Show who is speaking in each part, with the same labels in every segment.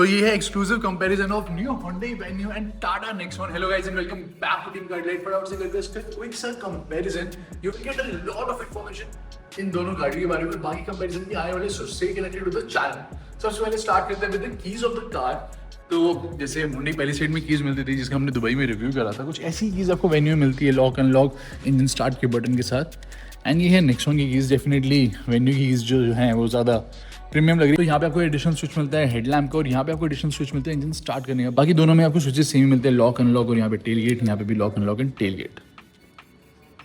Speaker 1: तो ये है exclusive comparison of new Hyundai Venue and Tata Nexon. Hello guys and welcome back to team guideline. फटाफट से करते हैं क्विक सा comparison. You will get a lot of information in दोनों गाड़ियों के बारे में. बाकी कंपैरिजन भी आने वाले, so stay connected to the channel. सबसे पहले स्टार्ट करते हैं with the keys of the car. तो जैसे Hyundai पहली साइड में कीज मिलती थी जिसका हमने दुबई में रिव्यू करा था, कुछ ऐसी कीज आपको वेन्यू में मिलती है लॉक अनलॉक इंजन स्टार्ट के बटन के साथ. एंड ये है नेक्सॉन की कीज. डेफिनेटली वेन्यू की कीज जो है वो ज़्यादा प्रीमियम लग रही है. तो यहाँ पे आपको एडिशनल स्विच मिलता है हेडलैम्प का, और यहाँ पे आपको एडिशनल स्विच मिलता है इंजन स्टार्ट करने का. बाकी दोनों में आपको स्विचेस सेम मिलते हैं, लॉक अनलॉक और यहाँ पे टेल गेट. यहाँ पे भी lock unlock and tailgate.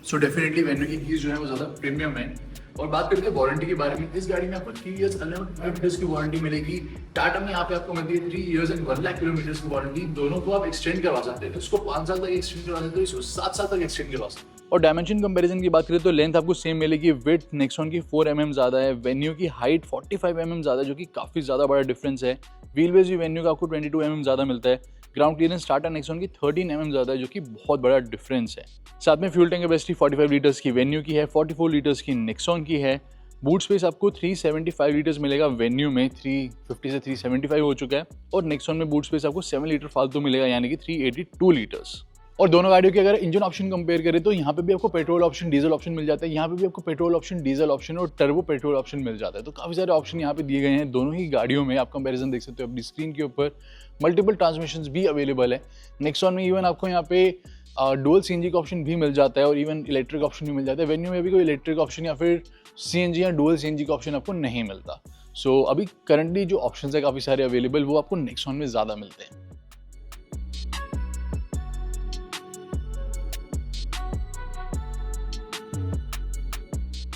Speaker 1: So definitely Venue की कीज जो है वो ज़्यादा प्रीमियम है. और बात करते हैं वारंटी के बारे में. इस गाड़ी में आपको 3 इयर्स अनलिमिटेड की वारंटी मिलेगी. टाटा में यहाँ पे आपको मिलती है 3 इयर्स एंड 1 लाख किलोमीटर की वारंटी. दोनों को आप एक्सटेंड करवा सकते हैं. तो इसको 5 साल तक एक्सटेंड करवा सकते हैं, इसको 7 साल तक एक्सटेंड करवा सकते हैं. और डायमेंशन कंपैरिजन की बात करें तो लेंथ आपको सेम मिलेगी. विड्थ नेक्सॉन की 4 mm ज़्यादा है, वेन्यू की हाइट 45 mm ज़्यादा है, जो कि काफ़ी ज़्यादा बड़ा डिफरेंस है. व्हील बेस भी वेन्यू का आपको 22 mm ज़्यादा मिलता है. ग्राउंड क्लियरेंस टाटा नेक्सॉन की 13 mm ज़्यादा है, जो कि बहुत बड़ा डिफरेंस है. साथ में फ्यूल टैंक कैपेसिटी 45 लीटर्स की वेन्यू की है, 44 लीटर्स की नेक्सॉन की है. बूट स्पेस आपको 375 लीटर्स मिलेगा, वेन्यू में 350 से 375 हो चुका है. और नेक्सॉन में बूट स्पेस आपको 7 लीटर फालतू मिलेगा, यानी कि 382 लीटर्स. और दोनों गाड़ियों के अगर इंजन ऑप्शन कंपेयर करें तो यहाँ पे भी आपको पेट्रोल ऑप्शन डीजल ऑप्शन मिल जाता है. यहाँ पे भी आपको पेट्रोल ऑप्शन डीजल ऑप्शन और टर्बो पेट्रोल ऑप्शन मिल जाता है. तो काफ़ी सारे ऑप्शन यहाँ पे दिए गए हैं दोनों ही गाड़ियों में. आप कंपैरिजन देख सकते हो अपनी स्क्रीन के ऊपर. मल्टीपल ट्रांसमिशंस भी अवेलेबल है. नेक्सॉन में इवन आपको यहाँ पे डुअल सीएनजी का ऑप्शन भी मिल जाता है और इवन इलेक्ट्रिक ऑप्शन भी मिल जाता है. वेन्यू में भी कोई इलेक्ट्रिक ऑप्शन या फिर सीएनजी या डुअल सीएनजी का ऑप्शन आपको नहीं मिलता. सो अभी करंटली जो ऑप्शन है काफ़ी सारे अवेलेबल, वो आपको नेक्सॉन में ज़्यादा मिलते हैं.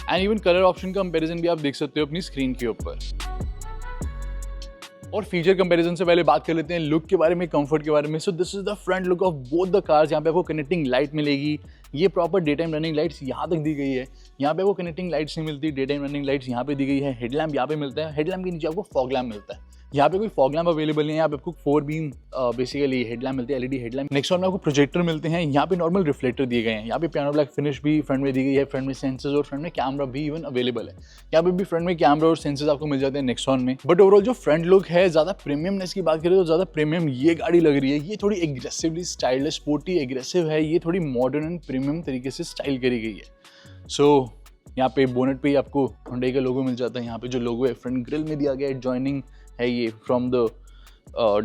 Speaker 1: एंड इवन कलर ऑप्शन का कंपैरिजन भी आप देख सकते हो अपनी स्क्रीन के ऊपर. और फीचर कंपैरिजन से पहले बात कर लेते हैं लुक के बारे में, कंफर्ट के बारे में. So this is the front look of both the cars. यहाँ पे आपको कनेक्टिंग लाइट मिलेगी. ये proper day time running lights यहाँ तक दी गई है. यहाँ पे आपको कनेक्टिंग लाइट्स नहीं मिलती, डे टाइम रनिंग लाइट्स यहाँ पे दी गई है. हेडलैम्प यहाँ पे मिलता है, हेडलैम्प के नीचे आपको फॉग लैम्प मिलता है. यहाँ पे कोई फॉग लैम्प अवेलेबल नहीं है. यहाँ पे आपको 4 बीम बेसिकली हेडलैम्प मिलते हैं, एलईडी हेडलैम्प. नेक्सॉन में आपको प्रोजेक्टर मिलते हैं. यहाँ पे नॉर्मल रिफ्लेक्टर दिए गए हैं. यहाँ पे पियानो ब्लैक फिनिश भी फ्रंट में दी गई है. फ्रंट में सेंसर्स और फ्रंट में कैमरा भी इवन अवेलेबल है. यहाँ पे भी फ्रंट में कैमरा और सेंसर्स आपको मिल जाते हैं नेक्सॉन में. बट ओवरऑल जो फ्रंट लुक है, ज़्यादा प्रीमियमनेस की बात करें तो ज़्यादा प्रीमियम ये गाड़ी लग रही है. ये थोड़ी एग्रेसिवली स्टाइलिश, स्पोर्टी एग्रेसिव है. ये थोड़ी मॉडर्न एंड प्रीमियम तरीके से स्टाइल करी गई है. सो यहाँ पे बोनेट पे ही आपको Hyundai का लोगो मिल जाता है. यहाँ पे जो लोगो है फ्रंट ग्रिल में दिया गया है, जॉइनिंग है ये from the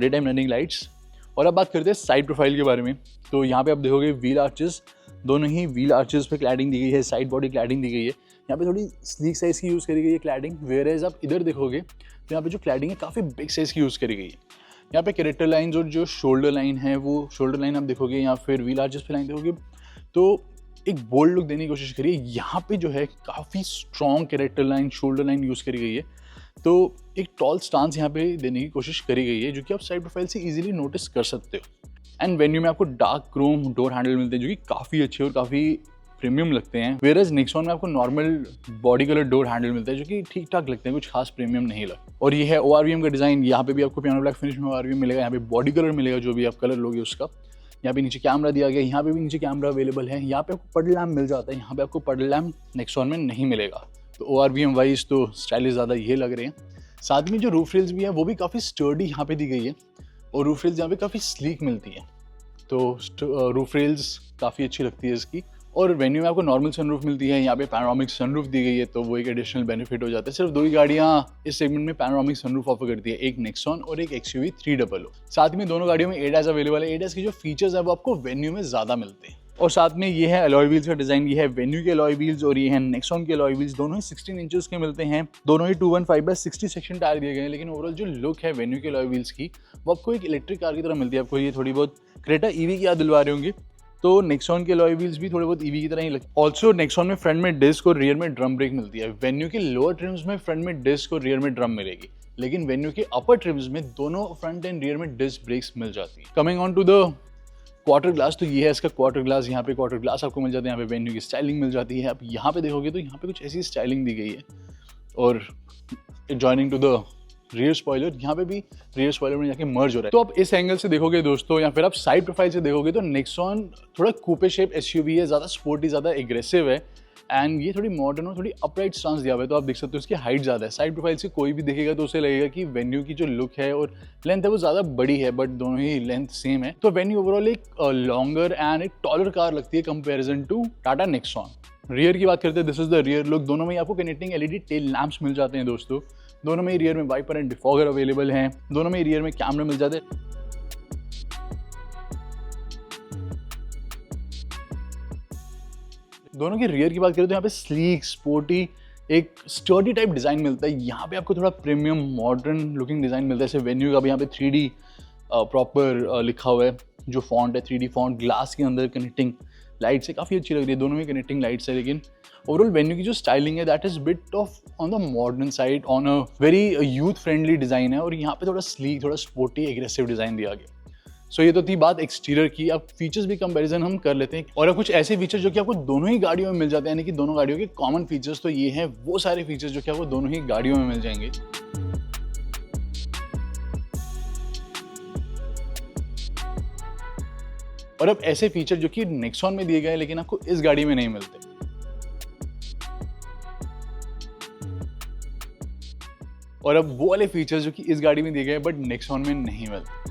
Speaker 1: day time running lights. और अब बात करते हैं साइड प्रोफाइल के बारे में. तो यहाँ पे आप देखोगे व्हील आर्चेस, दोनों ही व्हील आर्चेस पे क्लैडिंग दी गई है, साइड बॉडी क्लैडिंग दी गई है. यहाँ पे थोड़ी स्लीक साइज की यूज़ करी गई है क्लैडिंग. वेयर एज आप इधर देखोगे तो यहाँ पे जो क्लैडिंग है काफ़ी बिग साइज की यूज़ करी गई है. यहाँ पे कैरेक्टर लाइन्स और जो शोल्डर लाइन है वो शोल्डर लाइन आप देखोगे, या फिर व्हील आर्चेस पे लाइन देखोगे तो एक बोल्ड लुक देने की कोशिश करिए. यहाँ पे जो है काफ़ी strong character line, shoulder line use करी गई है. तो एक टॉल स्टांस यहाँ पे देने की कोशिश करी गई है, जो कि आप साइड प्रोफाइल से इजीली नोटिस कर सकते हो. एंड वेन्यू में आपको डार्क क्रोम डोर हैंडल मिलते हैं, जो कि काफ़ी अच्छे और काफ़ी प्रीमियम लगते हैं. वेयरएज नेक्सॉन में आपको normal body colour door handle मिलता है, जो कि ठीक ठाक लगते हैं, कुछ खास प्रीमियम नहीं लगता. और ये है ORVM का डिज़ाइन. यहाँ पे भी आपको पियानो ब्लैक फिनिश में ORVM मिलेगा. यहाँ पे बॉडी कलर मिलेगा, जो भी आप कलर लोगे उसका. यहाँ पे नीचे कैमरा दिया गया, यहाँ पे भी नीचे कैमरा अवेलेबल है. यहाँ पे आपको पडल लैम्प मिल जाता है. यहाँ पे आपको पडल लैम्प नेक्सॉन में नहीं मिलेगा. तो ORVM वाइज तो स्टाइलिश ज़्यादा ये लग रहे हैं. साथ में जो रूफ रेल्स भी है वो भी काफ़ी स्टर्डी यहाँ पे दी गई है, और रूफ रेल्स यहाँ पे काफ़ी स्लीक मिलती है. तो रूफ रेल्स काफ़ी अच्छी लगती है इसकी. और वेन्यू में आपको नॉर्मल सनरूफ मिलती है. यहाँ पे पैनोरामिक सनरूफ दी गई है, तो वो एक एडिशनल बेनिफिट हो जाता है. सिर्फ 2 ही गाड़ियाँ इस सेगमेंट में पैनोरामिक सनरूफ ऑफर करती है, एक नेक्सॉन और एक XUV 300. साथ में दोनों गाड़ियों में ADAS अवेलेबल है. ADAS के जो फीचर्स है वो आपको वेन्यू में ज़्यादा मिलते हैं. और साथ में ये है अलॉय व्हील्स का डिज़ाइन. ये है वेन्यू के अलॉय व्हील्स और ये है नेक्सॉन के अलॉय व्हील्स. दोनों ही 16 इंचेस के मिलते हैं. दोनों ही 215/60 सेक्शन टायर दिए गए हैं. लेकिन ओवरऑल जो लुक है वेन्यू के अलॉय व्हील्स की, वो आपको एक इलेक्ट्रिक कार की तरह मिलती है. आपको ये थोड़ी बहुत क्रेटा EV की याद दिलवा रहे होंगे. तो नेक्सॉन के अलॉय व्हील्स भी थोड़े बहुत EV की तरह ही लगते हैं. ऑल्सो नेक्सॉन में फ्रंट में डिस्क और रियर में ड्रम ब्रेक मिलती है. वेन्यू के लोअर ट्रिम्स में फ्रंट में डिस्क और रियर में ड्रम मिलेगी, लेकिन वेन्यू के अपर ट्रिम्स में दोनों फ्रंट एंड रियर में डिस्क ब्रेक्स मिल जाती है. Coming on to the quarter glass, तो ये है इसका क्वार्टर ग्लास. यहाँ पे क्वार्टर ग्लास आपको मिल जाता है. यहाँ पे वेन्यू की स्टाइलिंग मिल जाती है. आप यहाँ पे देखोगे तो यहाँ पे कुछ ऐसी स्टाइलिंग दी गई है. और joining two the rear spoiler, यहाँ पे भी रियर स्पॉइलर में जाके मर्ज हो रहा है। तो आप इस एंगल से देखोगे दोस्तों, या फिर आप साइड प्रोफाइल से देखोगे तो नेक्सॉन थोड़ा कूपे शेप एसयूवी है, ज़्यादा स्पोर्टी, ज़्यादा एग्रेसिव है, एंड ये थोड़ी मॉडर्न और थोड़ी अपराइट स्टांस दिया हुआ है। तो आप देख सकते हो उसकी हाइट ज़्यादा है। साइड प्रोफाइल से कोई भी देखेगा तो उसे लगेगा कि वेन्यू की जो लुक है और लेंथ है वो ज़्यादा बड़ी है, बट दोनों ही लेंथ सेम है। तो वेन्यू ओवरऑल एक लॉन्गर एंड एक टॉलर कार लगती है comparison to Tata Nexon. Rear की बात करते हैं, this is the rear look. दोनों में आपको कनेक्टिंग एलईडी टेल लैंप्स मिल जाते हैं दोस्तों। दोनों में रियर में वाइपर एंड डिफॉगर अवेलेबल हैं। दोनों में रियर में कैमरा मिल जाते हैं। दोनों के रियर की बात करें तो यहाँ पे स्लीक, स्पोर्टी, एक स्टर्डी टाइप डिज़ाइन मिलता है। यहाँ पे आपको थोड़ा प्रीमियम मॉडर्न लुकिंग डिज़ाइन मिलता है। जैसे वेन्यू का भी यहाँ पे 3D प्रॉपर लिखा हुआ है, जो फॉन्ट है 3D फॉन्ट। ग्लास के अंदर कनेक्टिंग लाइट्स है, काफ़ी अच्छी लग रही है। दोनों में कनेक्टिंग लाइट्स है, लेकिन ओवरऑल वेन्यू की जो स्टाइलिंग है that is bit of on the modern side, on a very youth friendly design है। और यहाँ पे थोड़ा स्लीक, थोड़ा स्पोर्टी, एग्रेसिव डिज़ाइन दिया गया। सो ये तो थी बात एक्सटीरियर की। अब फीचर्स भी कंपैरिजन हम कर लेते हैं, और अब कुछ ऐसे फीचर्स जो कि आपको दोनों ही गाड़ियों में मिल जाते हैं, यानी कि दोनों गाड़ियों के कॉमन फीचर्स। तो ये हैं वो सारे फीचर्स जो कि आपको दोनों ही गाड़ियों में मिल जाएंगे। और अब ऐसे फीचर जो कि नेक्सॉन में दिए गए हैं लेकिन आपको इस गाड़ी में नहीं मिलते। और अब वो वाले फीचर्स जो कि इस गाड़ी में दिए गए बट नेक्सॉन में नहीं मिलते।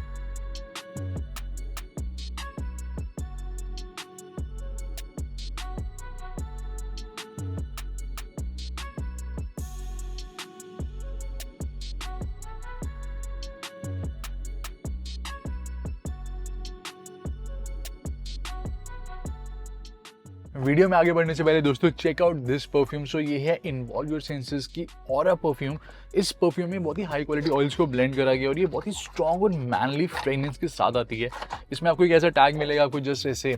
Speaker 1: वीडियो में आगे बढ़ने से पहले दोस्तों चेक आउट दिस परफ्यूम। सो ये है इन्वॉल्व योर सेंसेस की ऑरा परफ्यूम। इस परफ्यूम में बहुत ही हाई क्वालिटी ऑयल्स को ब्लेंड करा गया और ये बहुत ही स्ट्रॉन्ग और मैनली फ्रेगनेंस के साथ आती है। इसमें आपको एक ऐसा टैग मिलेगा, आपको जस्ट ऐसे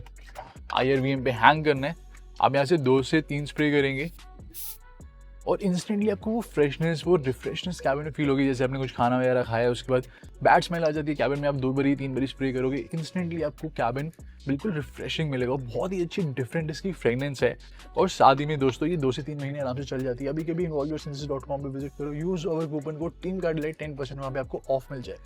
Speaker 1: IRVM पे हैंग करना है। आप यहाँ से 2 से 3 स्प्रे करेंगे और इंस्टेंटली आपको वो फ्रेशनेस, वो रिफ्रेशनेस कैबिन में फील होगी। जैसे आपने कुछ खाना वगैरह खाया, उसके बाद बैड स्मेल आ जाती है कैबिन में, आप 2 बारी 3 बारी स्प्रे करोगे, इंस्टेंटली आपको कैबिन बिल्कुल रिफ्रेशिंग मिलेगा। बहुत ही अच्छी डिफरेंट इसकी फ्रेगनेंस है। और साथ ही में दोस्तों ये 2 से 3 महीने आराम से चल जाती है। अभी कभी involveyoursenses.com पे विजिट करो, यूज अवर coupon code team card light 10% वहाँ पे आपको ऑफ मिल जाए।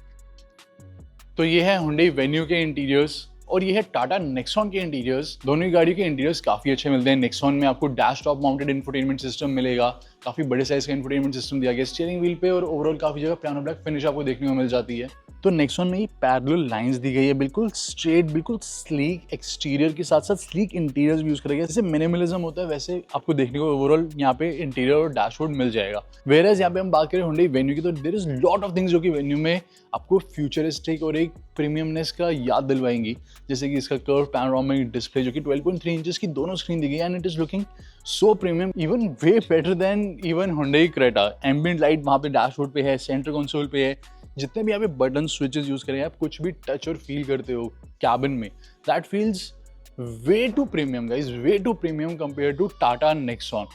Speaker 1: तो ये है हुंडई वेन्यू के इंटीरियर्स और ये है टाटा नेक्सॉन के इंटीरियर्स। दोनों ही गाड़ी के इंटीरियर्स काफ़ी अच्छे मिलते हैं। नेक्सॉन में आपको dash top mounted infotainment system मिलेगा, काफ़ी बड़े साइज का इंफोटेनमेंट सिस्टम दिया गया स्टीयरिंग व्हील पे, और ओवरऑल काफ़ी जगह पियानो ब्लैक फिनिश आपको देखने को मिल जाती है। तो नेक्सॉन में ही पैरेलल लाइंस दी गई है, बिल्कुल स्ट्रेट, बिल्कुल स्लीक एक्सटीरियर के साथ साथ स्लीक इंटीरियर्स भी यूज करेगा। जैसे मिनिमलिज्म होता है वैसे आपको देखने को ओवरऑल यहाँ पे इंटीरियर और डैशबोर्ड मिल जाएगा। वेयरएज यहाँ पे हम बात करें हुंडई वेन्यू की, तो there is lot of things जो कि वेन्यू में आपको फ्यूचरिस्टिक और एक प्रीमियमनेस का याद दिलवाएंगी। जैसे कि इसका कर्व पैनोरामिक डिस्प्ले जो कि 12.3 इंचेस की दोनों स्क्रीन दी गई है, and it is looking so premium, even way better than even Hyundai Creta. Ambient light वहाँ पे डैशबोर्ड पे है, सेंटर कंसोल पे है। जितने भी यहाँ पे बटन स्विचेस यूज करें, आप कुछ भी टच और फील करते हो कैबिन में, that feels way too premium guys, way too premium compare to Tata Nexon.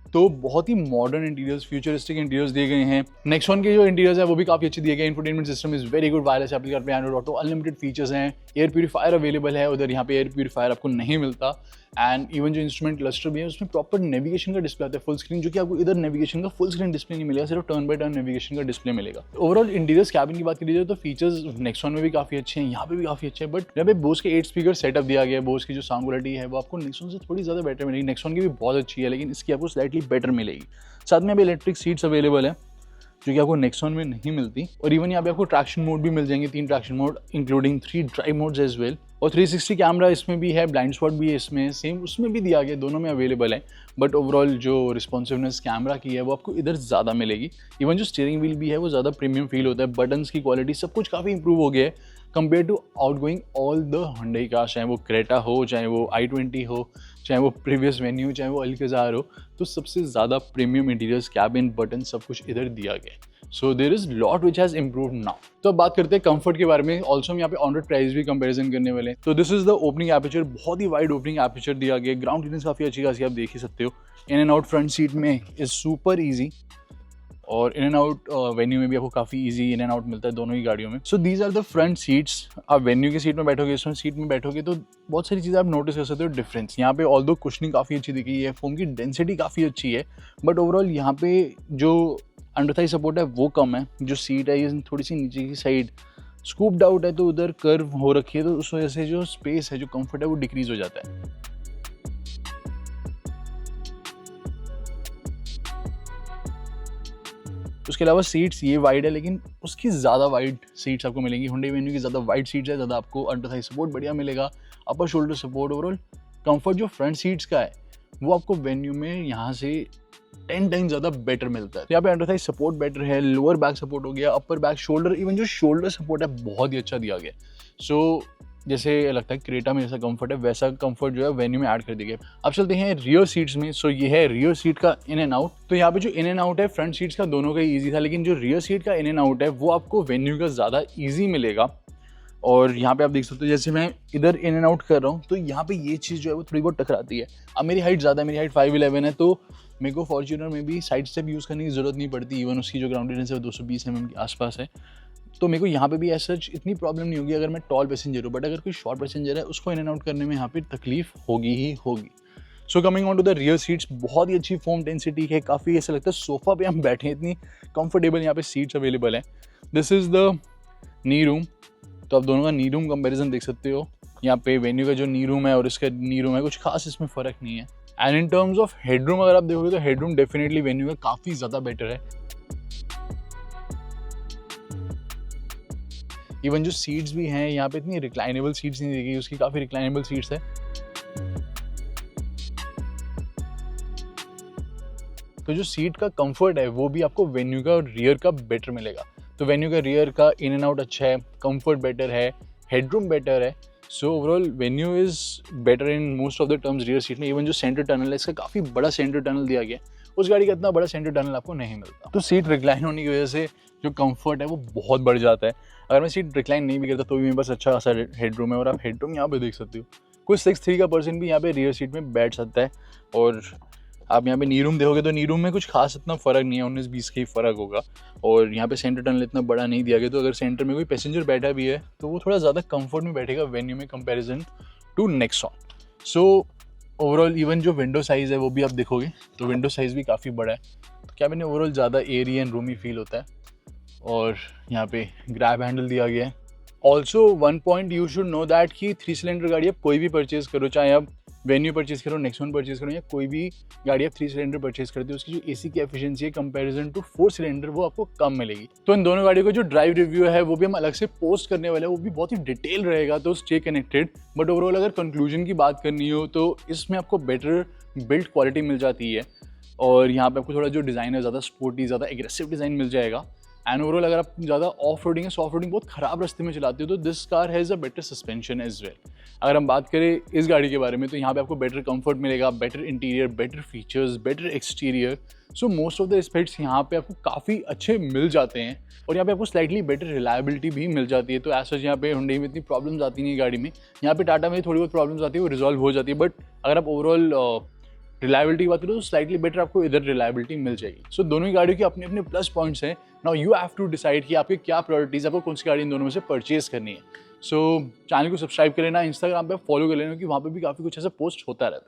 Speaker 1: तो बहुत ही मॉडर्न इंटीरियर्स, फ्यूचरिस्टिक इंटीरियर्स दिए गए हैं। नेक्सॉन के जो इंटीरियर्स है वो भी काफी अच्छे दिए गए। Infotainment system is very good, wireless application पे एंड्रॉइड ऑटो, अनलिमिटेड फीचर्स हैं। एयर प्यूरीफायर अवेलेबल है, उधर यहाँ पे एयर प्यूरीफायर आपको नहीं मिलता। एंड इवन जो इंस्ट्रूमेंट क्लस्टर भी है उसमें प्रॉपर नेविगेशन का डिस्प्ले आता है फुल स्क्रीन, जो कि आपको इधर नेविगेशन का फुल स्क्रीन डिस्प्ले नहीं मिलेगा, सिर्फ टर्न बाय टर्न नेविगेशन का डिस्प्ले मिलेगा। ओवरऑल इंटीरियर्स कैबिन की बात करी जाए तो फीचर्स नेक्सॉन में भी काफी अच्छे हैं, यहाँ पे भी काफी अच्छे हैं। बट यहाँ पे बोस के 8 स्पीकर सेटअप दिया गया है। बोस की जो साउंड क्वालिटी है वो आपको नेक्सॉन से थोड़ी ज्यादा बेटर मिलेगी। नेक्सॉन की भी बहुत अच्छी है लेकिन इसकी आपको स्लाइटली बेटर मिलेगी। साथ में अभी इलेक्ट्रिक सीट्स अवेलेबल है जो कि आपको नेक्सॉन में नहीं मिलती। और इवन यहाँ पे आपको ट्रैक्शन मोड भी मिल जाएंगे, 3 traction mode including 3 drive modes as well. और 360 कैमरा इसमें भी है, ब्लाइंड स्पॉट भी है इसमें, सेम उसमें भी दिया गया, दोनों में अवेलेबल है। बट ओवरऑल जो रिस्पॉन्सिवनेस कैमरा की है वो आपको इधर ज़्यादा मिलेगी। इवन जो स्टीयरिंग व्हील भी है वो ज़्यादा प्रीमियम फील होता है। बटन्स की क्वालिटी सब कुछ काफ़ी इंप्रूव हो गया है compare to outgoing all the Hyundai cars, चाहे वो क्रेटा हो, चाहे वो i20 हो, चाहे वो प्रीवियस वेन्यू, चाहे वो अल्काज़ार हो। तो सबसे ज़्यादा प्रीमियम इंटीरियर्स, कैबिन, बटन सब कुछ इधर दिया गया है। So there is lot which has improved now. तो अब बात करते हैं कंफर्ट के बारे में। ऑल्सो हम यहाँ पे ऑन रोड प्राइस भी कंपैरिजन करने वाले हैं। तो this is the opening aperture, बहुत ही वाइड ओपनिंग एपर्चर दिया गया। ग्राउंड क्लियरेंस काफ़ी अच्छी खासी आप देख ही सकते हो। In and out front seat में इज सुपर ईजी, और इन एंड आउट वेन्यू में भी आपको काफ़ी इजी इन एंड आउट मिलता है दोनों ही गाड़ियों में। So these are the front seats. आप वेन्यू की सीट में बैठोगे, इस सीट में बैठोगे तो बहुत सारी चीज़ें आप नोटिस कर सकते हो डिफरेंस। यहाँ पे ऑल दो कुशनिंग काफ़ी अच्छी दिखी है, फोम की डेंसिटी काफ़ी अच्छी है, बट ओवरऑल यहाँ पे जो अंडर थाई सपोर्ट है वो कम है, जो सीट है ये थोड़ी सी नीचे की साइड स्कूप्ड आउट है, तो उधर कर्व हो रखी है, तो उस वजह से जो स्पेस है, जो कंफर्ट है वो डिक्रीज हो जाता है। उसके अलावा सीट्स ये वाइड है, लेकिन उसकी ज़्यादा वाइड सीट्स आपको मिलेंगी। हुंडई वेन्यू की ज़्यादा वाइड सीट्स है, ज़्यादा आपको अंडर थाई सपोर्ट बढ़िया मिलेगा, अपर शोल्डर सपोर्ट, ओवरऑल कंफर्ट जो फ्रंट सीट्स का है वो आपको वेन्यू में यहाँ से 10 टाइम ज़्यादा बेटर मिलता है। तो यहाँ पे अंडर थाई सपोर्ट बेटर है, लोअर बैक सपोर्ट हो गया, अपर बैक शोल्डर, इवन जो शोल्डर सपोर्ट है बहुत ही अच्छा दिया गया। सो जैसे लगता है क्रेटा में जैसा कंफर्ट है, वैसा कंफर्ट जो है वेन्यू में ऐड कर दिया गया। अब चलते हैं रियर सीट्स में। सो ये है रियर सीट का इन एंड आउट। तो यहाँ पे जो इन एंड आउट है फ्रंट सीट्स का दोनों का ही ईजी था, लेकिन जो रियर सीट का इन एंड आउट है वो आपको वेन्यू का ज़्यादा ईजी मिलेगा। और यहाँ पे आप देख सकते हो, जैसे मैं इधर इन एंड आउट कर रहा हूँ तो यहाँ पे ये चीज़ जो है वो थोड़ी बहुत टकराती है। अब मेरी हाइट ज़्यादा है, मेरी हाइट 5'11" है, तो मेरे को फॉर्च्यूनर में भी साइड स्टेप यूज़ करने की ज़रूरत नहीं पड़ती। इवन उसकी जो ग्राउंड क्लियरेंस है वो 220 mm के आसपास है, तो मेरे को यहाँ पे भी ऐसा इतनी प्रॉब्लम नहीं होगी अगर मैं टॉल पैसेंजर हूँ। बट अगर कोई शॉर्ट पैसेंजर है उसको इन एंड आउट करने में यहाँ पे तकलीफ होगी ही होगी। So coming on to the rear seats, बहुत ही अच्छी फोम डेंसिटी है, काफ़ी ऐसा लगता है सोफा पे हम बैठे हैं, इतनी कंफर्टेबल यहाँ पे सीट्स अवेलेबल है। This is the knee room. तो आप दोनों का नी रूम कंपेरिजन देख सकते हो। यहाँ पे वेन्यू का जो नी रूम है और इसका नी रूम है, कुछ खास इसमें फ़र्क नहीं है। And in terms of headroom अगर आप देखोगे तो हेडरूम डेफिनेटली वेन्यू का काफ़ी ज़्यादा बेटर है। इवन जो सीट्स भी हैं यहाँ पे इतनी रिक्लाइनेबल सीट्स नहीं दी गई, उसकी काफ़ी रिक्लाइनेबल सीट्स है। तो जो सीट का कंफर्ट है वो भी आपको वेन्यू का और रियर का बेटर मिलेगा। तो वेन्यू का रियर का इन एंड आउट अच्छा है, कंफर्ट बेटर है, हेडरूम बेटर है। So overall venue is better in most of the terms rear seat में। इवन जो सेंटर टनल है, इसका काफ़ी बड़ा सेंटर टनल दिया गया है, उस गाड़ी का इतना बड़ा सेंटर टनल आपको नहीं मिलता। तो सीट रिक्लाइन होने की वजह से जो कंफर्ट है वो बहुत बढ़ जाता है। अगर मैं सीट रिक्लाइन नहीं भी करता तो भी मेरे पास अच्छा खासा हेडरूम है, और आप हेडरूम यहाँ पे देख सकते हो, कोई 6'3" का पर्सन भी यहाँ पे रियर सीट में बैठ सकता है। और आप यहाँ पे नी रूम देखोगे तो नी रूम में कुछ खास इतना फ़र्क नहीं है, 19-20 का ही फ़र्क होगा। और यहाँ पे सेंटर टनल इतना बड़ा नहीं दिया गया, तो अगर सेंटर में कोई पैसेंजर बैठा भी है तो वो थोड़ा ज़्यादा कंफर्ट में बैठेगा वेन्यू में comparison to Nexon. So overall even जो विंडो साइज़ है वो भी आप देखोगे तो विंडो साइज़ भी काफ़ी बड़ा है, तो कैबिन ओवरऑल ज़्यादा एयरी एंड रूमी फील होता है। और यहाँ पे ग्रैब हैंडल दिया गया है। Also one point you should know that कि 3 सिलेंडर गाड़ी आप कोई भी परचेज़ करो, चाहे आप वेन्यू परचेज़ करो, नेक्सॉन परचेज़ करो, या कोई भी गाड़ी आप 3 सिलेंडर परचेज़ करते हो, उसकी जो एसी की एफिशिएंसी है कंपैरिजन टू 4 सिलेंडर वो आपको कम मिलेगी। तो इन दोनों गाड़ियों का जो ड्राइव रिव्यू है वो भी हम अलग से पोस्ट करने वाले हैं, वो भी बहुत ही डिटेल रहेगा, तो स्टे कनेक्टेड। बट ओवरऑल अगर कंक्लूजन की बात करनी हो तो इसमें आपको बेटर बिल्ड क्वालिटी मिल जाती है, और यहाँ पे आपको थोड़ा जो डिज़ाइन है ज़्यादा स्पोर्टी, ज़्यादा एग्रेसिव डिज़ाइन मिल जाएगा। एंड ओवरऑल अगर आप ज़्यादा ऑफ रोडिंग या सॉफ्ट रोडिंग बहुत ख़राब रास्ते में चलाते हो तो this car has a better suspension as well. अगर हम बात करें इस गाड़ी के बारे में तो यहाँ पे आपको बेटर कंफर्ट मिलेगा, better interior, better features, better exterior. So most of the aspects यहाँ पे आपको काफ़ी अच्छे मिल जाते हैं, और यहाँ पे आपको स्लाइटली बेटर रिलायबिलिटी भी मिल जाती है। तो ऐसा यहाँ पे हुंडई में इतनी प्रॉब्लम्स आती नहीं है गाड़ी में, यहाँ पे टाटा में थोड़ी बहुत प्रॉब्लम्स आती है, वो रिजॉल्व हो जाती है। बट अगर आप ओवरऑल रिलायबिलिटी की बात करो तो स्लाइटली बेटर आपको इधर रिलायबिलिटी मिल जाएगी। सो दोनों ही गाड़ियों के अपने अपने प्लस पॉइंट्स हैं। Now you have to decide कि आपके क्या प्रायोरिटीज़, आपको कौन सी गाड़ी इन दोनों में से परचेज करनी है। सो चैनल को सब्सक्राइब कर लेना, इंस्टाग्राम पे फॉलो कर लेना, क्योंकि वहाँ पे भी काफ़ी कुछ ऐसा पोस्ट होता रहता है।